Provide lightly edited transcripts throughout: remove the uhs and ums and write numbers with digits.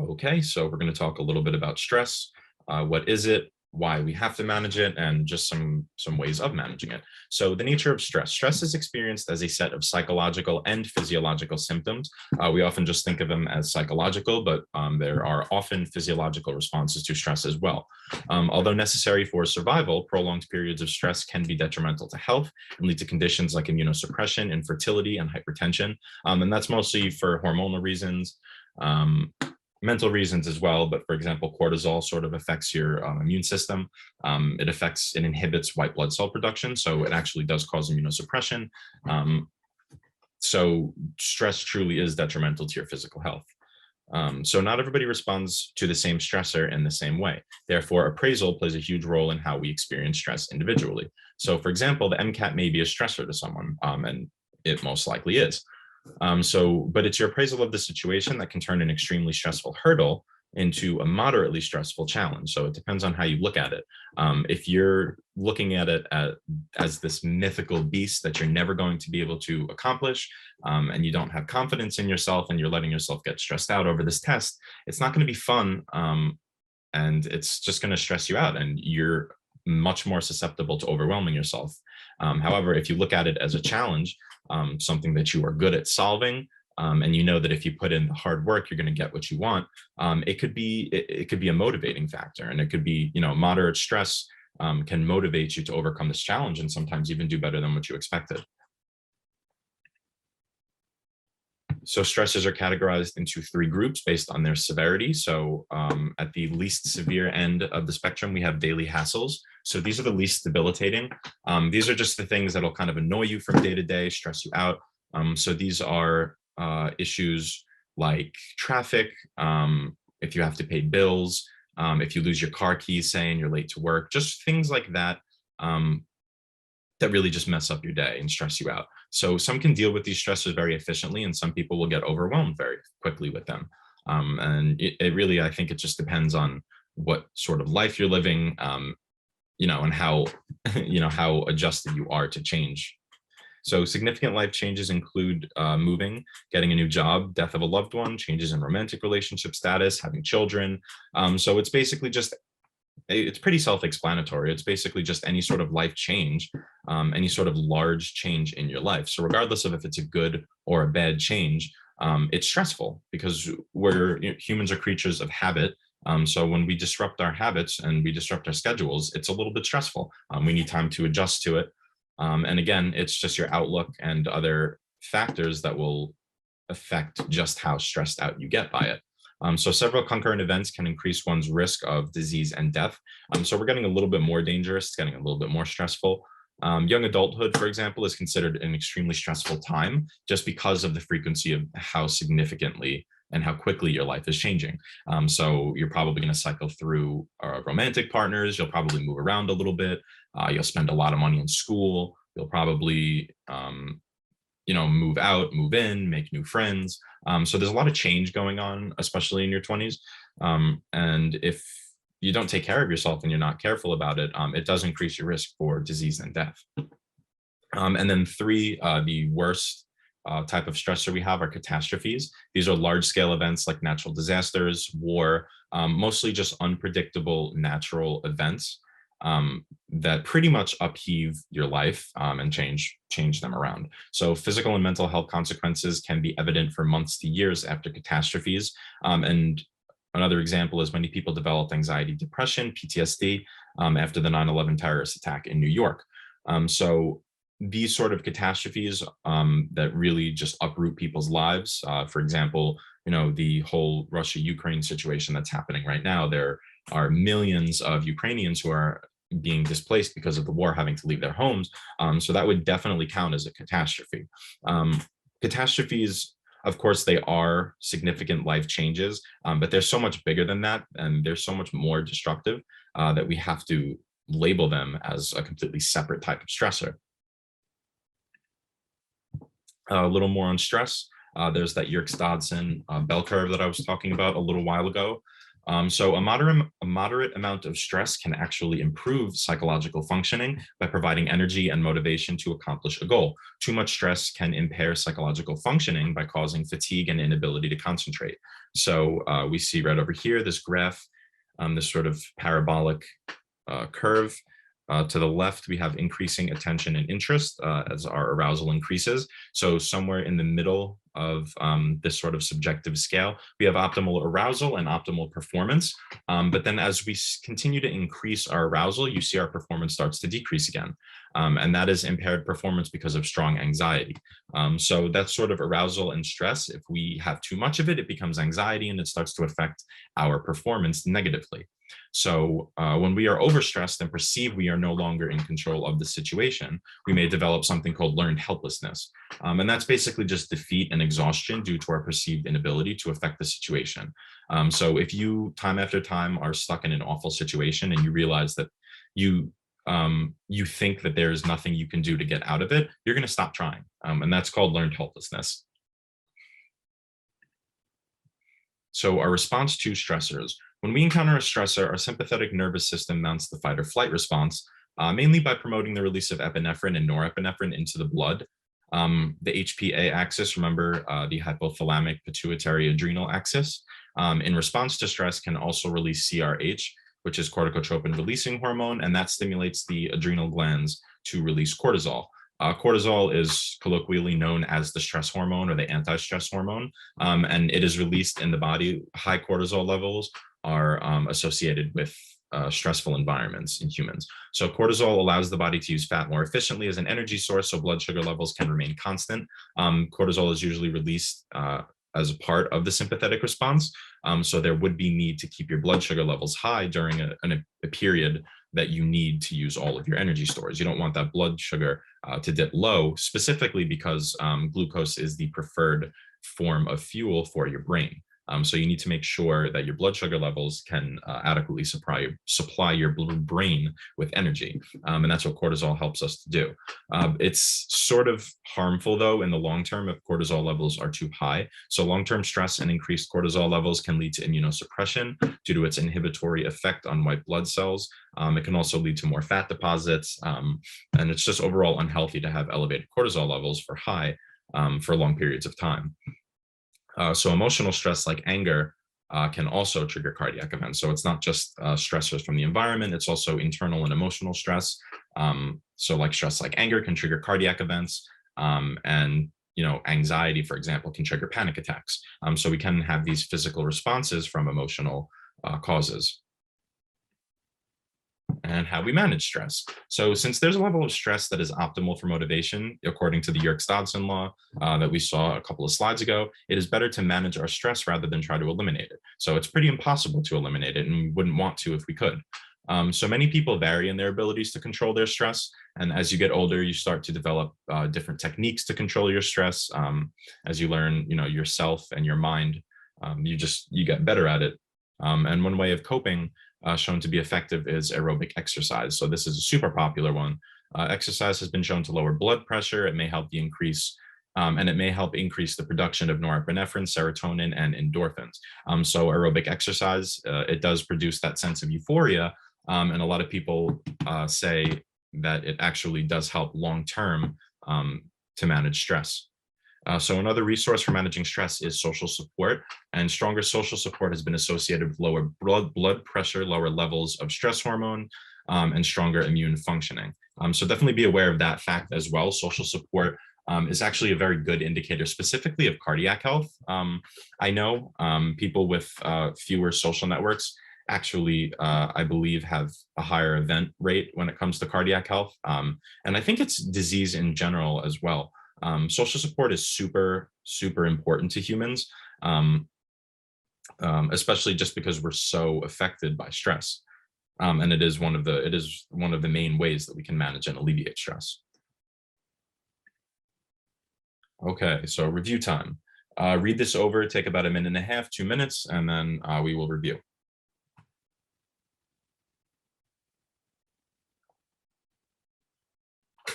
Okay, so we're going to talk a little bit about stress. What is it? Why we have to manage it, and just some ways of managing it. So the nature of stress. Stress is experienced as a set of psychological and physiological symptoms. We often just think of them as psychological, but there are often physiological responses to stress as well. Although necessary for survival, prolonged periods of stress can be detrimental to health and lead to conditions like immunosuppression, infertility, and hypertension. And that's mostly for hormonal reasons. Mental reasons as well, but for example, cortisol sort of affects your immune system. It inhibits white blood cell production, so it actually does cause immunosuppression. So stress truly is detrimental to your physical health. So not everybody responds to the same stressor in the same way. Therefore, appraisal plays a huge role in how we experience stress individually. So for example, the MCAT may be a stressor to someone, and it most likely is. But it's your appraisal of the situation that can turn an extremely stressful hurdle into a moderately stressful challenge. So it depends on how you look at it. If you're looking at it as this mythical beast that you're never going to be able to accomplish, and you don't have confidence in yourself and you're letting yourself get stressed out over this test, it's not going to be fun. And it's just going to stress you out, and you're much more susceptible to overwhelming yourself. However, if you look at it as a challenge, something that you are good at solving, and you know that if you put in the hard work, you're going to get what you want. It could be a motivating factor, and it could be, moderate stress can motivate you to overcome this challenge and sometimes even do better than what you expected. So stressors are categorized into three groups based on their severity. So at the least severe end of the spectrum, we have daily hassles. So these are the least debilitating. These are just the things that'll kind of annoy you from day to day, stress you out. So these are issues like traffic, if you have to pay bills, if you lose your car keys, say, and you're late to work, just things like that that really just mess up your day and stress you out. So some can deal with these stressors very efficiently, and some people will get overwhelmed very quickly with them. And it really, I think it just depends on what sort of life you're living, and how, how adjusted you are to change. So significant life changes include moving, getting a new job, death of a loved one, changes in romantic relationship status, having children. So it's basically just, it's pretty self-explanatory. It's basically just any sort of life change, any sort of large change in your life. So regardless of if it's a good or a bad change, it's stressful because humans are creatures of habit. So when we disrupt our habits and we disrupt our schedules, it's a little bit stressful. We need time to adjust to it. And again, it's just your outlook and other factors that will affect just how stressed out you get by it. So several concurrent events can increase one's risk of disease and death. So we're getting a little bit more dangerous, it's getting a little bit more stressful. Young adulthood, for example, is considered an extremely stressful time just because of the frequency of how significantly and how quickly your life is changing. So you're probably going to cycle through romantic partners. You'll probably move around a little bit. You'll spend a lot of money in school. You'll probably move out, move in, make new friends. So there's a lot of change going on, especially in your 20s. And if you don't take care of yourself and you're not careful about it, it does increase your risk for disease and death. And then three, the worst type of stressor we have are catastrophes. These are large scale events like natural disasters, war, mostly just unpredictable natural events that pretty much upheave your life and change them around. So physical and mental health consequences can be evident for months to years after catastrophes. And another example is many people developed anxiety, depression, PTSD after the 9/11 terrorist attack in New York. So these sort of catastrophes that really just uproot people's lives. For example, the whole Russia-Ukraine situation that's happening right now, there are millions of Ukrainians who are being displaced because of the war, having to leave their homes. So that would definitely count as a catastrophe. Catastrophes, of course, they are significant life changes, but they're so much bigger than that, and they're so much more destructive that we have to label them as a completely separate type of stressor. A little more on stress. There's that Yerkes-Dodson bell curve that I was talking about a little while ago. So a moderate amount of stress can actually improve psychological functioning by providing energy and motivation to accomplish a goal. Too much stress can impair psychological functioning by causing fatigue and inability to concentrate. So we see right over here, this graph, this sort of parabolic curve. To the left, we have increasing attention and interest as our arousal increases. So somewhere in the middle of this sort of subjective scale, we have optimal arousal and optimal performance. But then as we continue to increase our arousal, you see our performance starts to decrease again. And that is impaired performance because of strong anxiety. So that's sort of arousal and stress. If we have too much of it, it becomes anxiety and it starts to affect our performance negatively. So when we are overstressed and perceive we are no longer in control of the situation, we may develop something called learned helplessness. And that's basically just defeat and exhaustion due to our perceived inability to affect the situation. So if you time after time are stuck in an awful situation and you realize that you think that there's nothing you can do to get out of it, you're going to stop trying. And that's called learned helplessness. So our response to stressors. When we encounter a stressor, our sympathetic nervous system mounts the fight or flight response, mainly by promoting the release of epinephrine and norepinephrine into the blood. The HPA axis, remember the hypothalamic pituitary adrenal axis, in response to stress can also release CRH, which is corticotropin releasing hormone, and that stimulates the adrenal glands to release cortisol. Cortisol is colloquially known as the stress hormone or the anti-stress hormone, and it is released in the body. High cortisol levels are associated with stressful environments in humans. So cortisol allows the body to use fat more efficiently as an energy source, so blood sugar levels can remain constant. Cortisol is usually released as a part of the sympathetic response. So there would be need to keep your blood sugar levels high during a period that you need to use all of your energy stores. You don't want that blood sugar to dip low, specifically because glucose is the preferred form of fuel for your brain. So you need to make sure that your blood sugar levels can adequately supply your brain with energy. And that's what cortisol helps us to do. It's sort of harmful, though, in the long term if cortisol levels are too high. So long-term stress and increased cortisol levels can lead to immunosuppression due to its inhibitory effect on white blood cells. It can also lead to more fat deposits. And it's just overall unhealthy to have elevated cortisol levels for long periods of time. So emotional stress like anger can also trigger cardiac events. So it's not just stressors from the environment, it's also internal and emotional stress. So like stress like anger can trigger cardiac events, and anxiety, for example, can trigger panic attacks. So we can have these physical responses from emotional causes. And how we manage stress. So since there's a level of stress that is optimal for motivation, according to the Yerkes-Dodson law that we saw a couple of slides ago, it is better to manage our stress rather than try to eliminate it. So it's pretty impossible to eliminate it, and we wouldn't want to if we could. So many people vary in their abilities to control their stress. And as you get older, you start to develop different techniques to control your stress. As you learn, yourself and your mind, you get better at it. And one way of coping shown to be effective is aerobic exercise. So this is a super popular one. Exercise has been shown to lower blood pressure. It may help increase the production of norepinephrine, serotonin, and endorphins. So aerobic exercise, it does produce that sense of euphoria. And a lot of people say that it actually does help long-term to manage stress. So another resource for managing stress is social support, and stronger social support has been associated with lower blood pressure, lower levels of stress hormone, and stronger immune functioning. So definitely be aware of that fact as well. Social support is actually a very good indicator specifically of cardiac health. I know people with fewer social networks actually, I believe, have a higher event rate when it comes to cardiac health. And I think it's disease in general as well. Social support is super, super important to humans, especially just because we're so affected by stress. And it is one of the main ways that we can manage and alleviate stress. Okay, so review time. Read this over, take about 1.5 minutes, 2 minutes, and then we will review.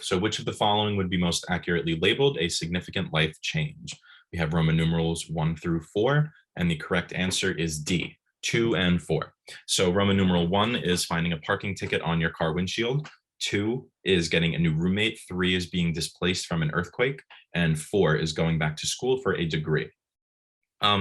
So which of the following would be most accurately labeled a significant life change? We have Roman numerals 1 through 4, and the correct answer is D. 2 and 4. So Roman numeral 1 is finding a parking ticket on your car windshield. 2 is getting a new roommate. 3 is being displaced from an earthquake. And 4 is going back to school for a degree.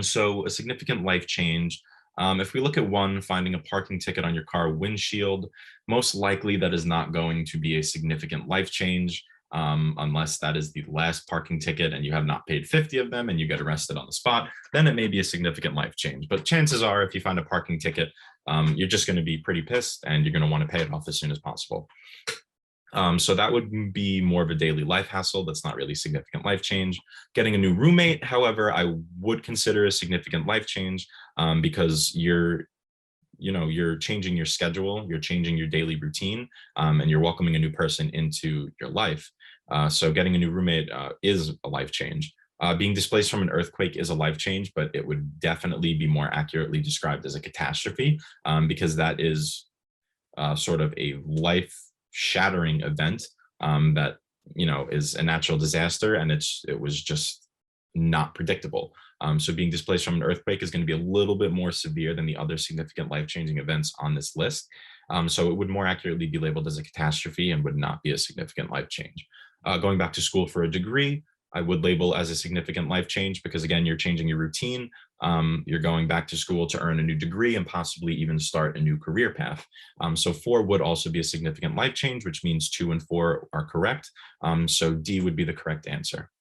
So a significant life change. If we look at 1, finding a parking ticket on your car windshield, most likely that is not going to be a significant life change, unless that is the last parking ticket and you have not paid 50 of them and you get arrested on the spot, then it may be a significant life change. But chances are, if you find a parking ticket, you're just going to be pretty pissed and you're going to want to pay it off as soon as possible. So that would be more of a daily life hassle. That's not really significant life change. Getting a new roommate, however, I would consider a significant life change, because you're changing your schedule, you're changing your daily routine, and you're welcoming a new person into your life. So getting a new roommate is a life change. Being displaced from an earthquake is a life change, but it would definitely be more accurately described as a catastrophe, because that is sort of a life shattering event that is a natural disaster, and it was just not predictable. So being displaced from an earthquake is going to be a little bit more severe than the other significant life-changing events on this list. So it would more accurately be labeled as a catastrophe and would not be a significant life change. Going back to school for a degree, I would label as a significant life change because, again, you're changing your routine. You're going back to school to earn a new degree and possibly even start a new career path. So 4 would also be a significant life change, which means 2 and 4 are correct. So D would be the correct answer.